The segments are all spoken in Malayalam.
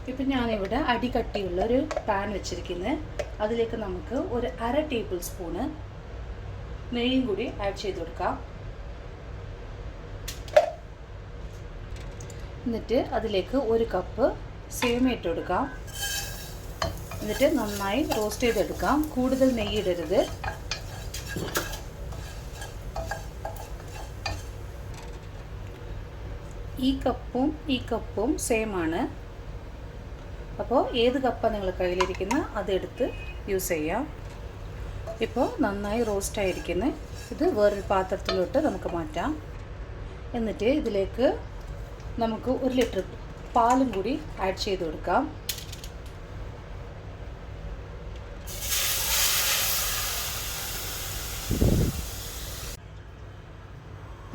ഇപ്പം ഞാനിവിടെ അടികട്ടിയുള്ളൊരു പാൻ വെച്ചിരിക്കുന്നത്. അതിലേക്ക് നമുക്ക് ഒരു 1/2 ടേബിൾ സ്പൂണ് നെയ്യും കൂടി ആഡ് ചെയ്ത് കൊടുക്കാം. എന്നിട്ട് അതിലേക്ക് 1 കപ്പ് സേമിയ ഇട്ട് കൊടുക്കാം. എന്നിട്ട് നന്നായി റോസ്റ്റ് ചെയ്തെടുക്കാം. കൂടുതൽ നെയ്യ് ഇടരുത്. ഈ കപ്പും സെയിം ആണ്. അപ്പോൾ ഏത് കപ്പാണ് നിങ്ങൾ കയ്യിലിരിക്കുന്നത് അതെടുത്ത് യൂസ് ചെയ്യാം. ഇപ്പോൾ നന്നായി റോസ്റ്റ് ആയിരിക്കുന്നത്. ഇത് വേറൊരു പാത്രത്തിലോട്ട് നമുക്ക് മാറ്റാം. എന്നിട്ട് ഇതിലേക്ക് നമുക്ക് 1 ലിറ്റർ പാലും കൂടി ആഡ് ചെയ്ത് കൊടുക്കാം.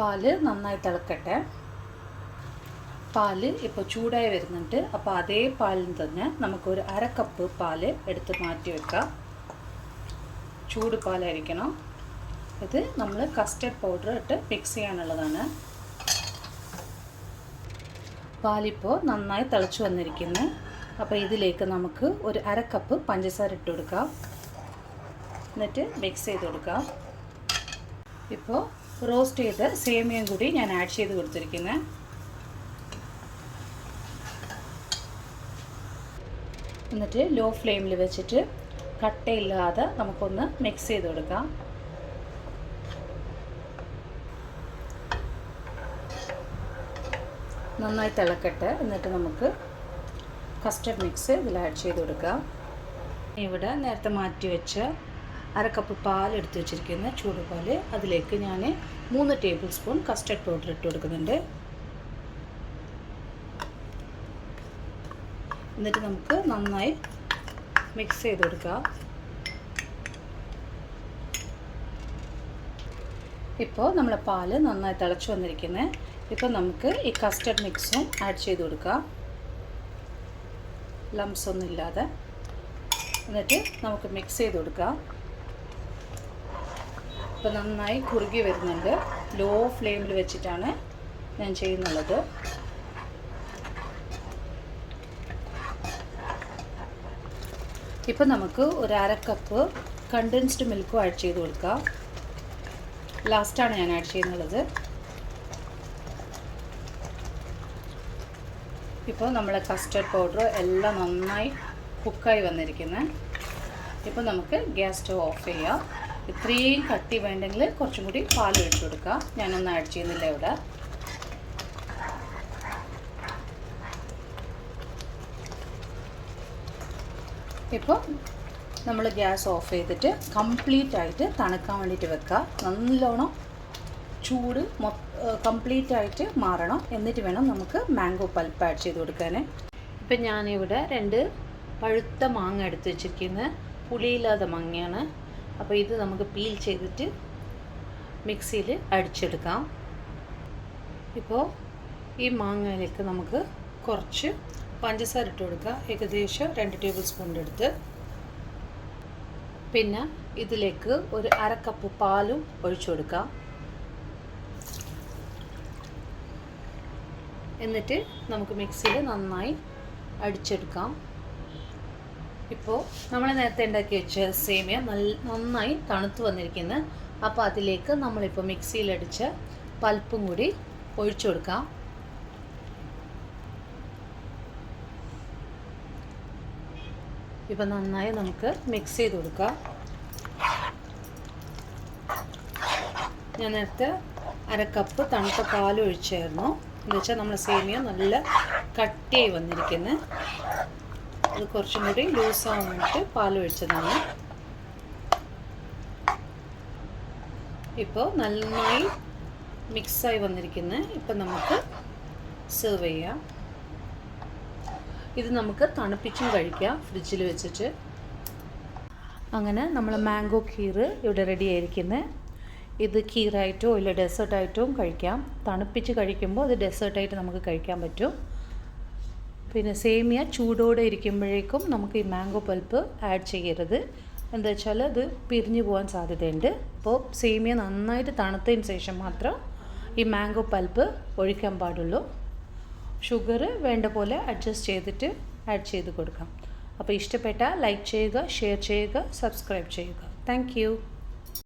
പാല് നന്നായി തിളക്കട്ടെ. പാല് ഇപ്പോൾ ചൂടായി വരുന്നുണ്ട്. അപ്പോൾ അതേ പാലിൽ തന്നെ നമുക്കൊരു 1/2 കപ്പ് പാല് എടുത്ത് മാറ്റി വെക്കാം. ചൂട് പാലായിരിക്കണം. ഇത് നമ്മൾ കസ്റ്റർഡ് പൗഡർ ഇട്ട് മിക്സ് ചെയ്യാനുള്ളതാണ്. പാലിപ്പോൾ നന്നായി തിളച്ച് വന്നിരിക്കുന്നു. അപ്പോൾ ഇതിലേക്ക് നമുക്ക് ഒരു 1/2 കപ്പ് പഞ്ചസാര ഇട്ട് കൊടുക്കാം. എന്നിട്ട് മിക്സ് ചെയ്ത് കൊടുക്കാം. ഇപ്പോൾ റോസ്റ്റ് ചെയ്ത സേമിയയും കൂടി ഞാൻ ആഡ് ചെയ്ത് കൊടുത്തിരിക്കുന്നത്. എന്നിട്ട് ലോ ഫ്ലെയിമിൽ വെച്ചിട്ട് കട്ടയില്ലാതെ നമുക്കൊന്ന് മിക്സ് ചെയ്ത് കൊടുക്കാം. നന്നായി തിളക്കട്ടെ. എന്നിട്ട് നമുക്ക് കസ്റ്റർഡ് മിക്സ് ഇതിൽ ആഡ് ചെയ്ത് കൊടുക്കാം. ഇവിടെ നേരത്തെ മാറ്റി വെച്ച 1/2 കപ്പ് പാൽ എടുത്ത് വെച്ചിരിക്കുന്ന ചൂടുപാൽ, അതിലേക്ക് ഞാൻ 3 ടേബിൾ സ്പൂൺ കസ്റ്റർഡ് പൗഡർ ഇട്ട് കൊടുക്കുന്നുണ്ട്. എന്നിട്ട് നമുക്ക് നന്നായി മിക്സ് ചെയ്ത് കൊടുക്കാം. ഇപ്പോൾ നമ്മുടെ പാല് നന്നായി തിളച്ച് വന്നിരിക്കുന്നത്. ഇപ്പോൾ നമുക്ക് ഈ കസ്റ്റർഡ് മിക്സും ആഡ് ചെയ്ത് കൊടുക്കാം, ലംസ് ഒന്നും ഇല്ലാതെ. എന്നിട്ട് നമുക്ക് മിക്സ് ചെയ്ത് കൊടുക്കാം. ഇപ്പോൾ നന്നായി കുറുകി വരുന്നുണ്ട്. ലോ ഫ്ലെയിമിൽ വെച്ചിട്ടാണ് ഞാൻ ചെയ്യുന്നുള്ളത്. ഇപ്പോൾ നമുക്ക് ഒരു 1/2 കപ്പ് കണ്ടൻസ്ഡ് മിൽക്കും ആഡ് ചെയ്ത് കൊടുക്കാം. ലാസ്റ്റാണ് ഞാൻ ആഡ് ചെയ്യുന്നുള്ളത്. ഇപ്പോൾ നമ്മളെ കസ്റ്റർഡ് പൗഡർ എല്ലാം നന്നായി കുക്കായി വന്നിരിക്കുന്നത്. ഇപ്പോൾ നമുക്ക് ഗ്യാസ് സ്റ്റവ് ഓഫ് ചെയ്യാം. ഇത്രയും കട്ടി വേണ്ടെങ്കിൽ കുറച്ചും കൂടി പാൽ ഒഴിച്ചു കൊടുക്കാം. ഞാനൊന്നും ആഡ് ചെയ്യുന്നില്ല ഇവിടെ. ഇപ്പോൾ നമ്മൾ ഗ്യാസ് ഓഫ് ചെയ്തിട്ട് കംപ്ലീറ്റ് ആയിട്ട് തണുക്കാൻ വേണ്ടിയിട്ട് വെക്കുക. നല്ലോണം ചൂട് കംപ്ലീറ്റ് ആയിട്ട് മാറണം. എന്നിട്ട് വേണം നമുക്ക് മാംഗോ പൾപ്പ് ആഡ് ചെയ്ത് കൊടുക്കാൻ. ഇപ്പം ഞാനിവിടെ 2 പഴുത്ത മാങ്ങ എടുത്ത് വെച്ചിരിക്കുന്നത്. പുളിയില്ലാത്ത മാങ്ങയാണ്. അപ്പോൾ ഇത് നമുക്ക് പീൽ ചെയ്തിട്ട് മിക്സിയിൽ അടിച്ചെടുക്കാം. ഇപ്പോൾ ഈ മാങ്ങയിലേക്ക് നമുക്ക് കുറച്ച് പഞ്ചസാര ഇട്ട് കൊടുക്കുക. ഏകദേശം 2 ടേബിൾ സ്പൂണിൻ്റെ അടുത്ത്. പിന്നെ ഇതിലേക്ക് ഒരു 1/2 കപ്പ് പാലും ഒഴിച്ചു കൊടുക്കാം. എന്നിട്ട് നമുക്ക് മിക്സിയിൽ നന്നായി അടിച്ചെടുക്കാം. ഇപ്പോൾ നമ്മൾ നേരത്തെ ഉണ്ടാക്കി വെച്ച സേമിയ നന്നായി തണുത്ത് വന്നിരിക്കുന്നത്. അപ്പോൾ അതിലേക്ക് നമ്മളിപ്പോൾ മിക്സിയിലടിച്ച പൾപ്പും കൂടി ഒഴിച്ചു കൊടുക്കാം. ഇപ്പോൾ നന്നായി നമുക്ക് മിക്സ് ചെയ്ത് കൊടുക്കാം. ഞാൻ നേരത്തെ 1/2 കപ്പ് തണുത്ത പാൽ ഒഴിച്ചായിരുന്നു. എന്ന് വെച്ചാൽ നമ്മുടെ സേമിയ നല്ല കട്ടിയായി വന്നിരിക്കുന്നത്. അത് കുറച്ചും കൂടി ലൂസാകാൻ വേണ്ടിയിട്ട് പാൽ ഒഴിച്ചതാണ്. ഇപ്പോൾ നന്നായി മിക്സായി വന്നിരിക്കുന്നത്. ഇപ്പം നമുക്ക് സെർവ് ചെയ്യാം. ഇത് നമുക്ക് തണുപ്പിച്ചും കഴിക്കാം ഫ്രിഡ്ജിൽ വെച്ചിട്ട്. അങ്ങനെ നമ്മൾ മാംഗോ ഖീർ ഇവിടെ റെഡി ആയിരിക്കുന്നത്. ഇത് ഖീറായിട്ടോ ഇല്ല ഡെസേർട്ടായിട്ടോ കഴിക്കാം. തണുപ്പിച്ച് കഴിക്കുമ്പോൾ അത് ഡെസേർട്ടായിട്ട് നമുക്ക് കഴിക്കാൻ പറ്റും. പിന്നെ സേമിയ ചൂടോടെ ഇരിക്കുമ്പോഴേക്കും നമുക്ക് ഈ മാംഗോ പൾപ്പ് ആഡ് ചെയ്യരുത്. എന്താ വെച്ചാൽ അത് പിരിഞ്ഞു പോകാൻ സാധ്യതയുണ്ട്. അപ്പോൾ സേമിയ നന്നായിട്ട് തണുത്തതിന് ശേഷം മാത്രം ഈ മാംഗോ പൾപ്പ് ഒഴിക്കാൻ പാടുള്ളൂ. ഷുഗർ വേണ്ട പോലെ അഡ്ജസ്റ്റ് ചെയ്തിട്ട് ആഡ് ചെയ്ത് കൊടുക്കാം. അപ്പോൾ ഇഷ്ടപ്പെട്ടാൽ ലൈക്ക് ചെയ്യുക, ഷെയർ ചെയ്യുക, സബ്സ്ക്രൈബ് ചെയ്യുക. താങ്ക്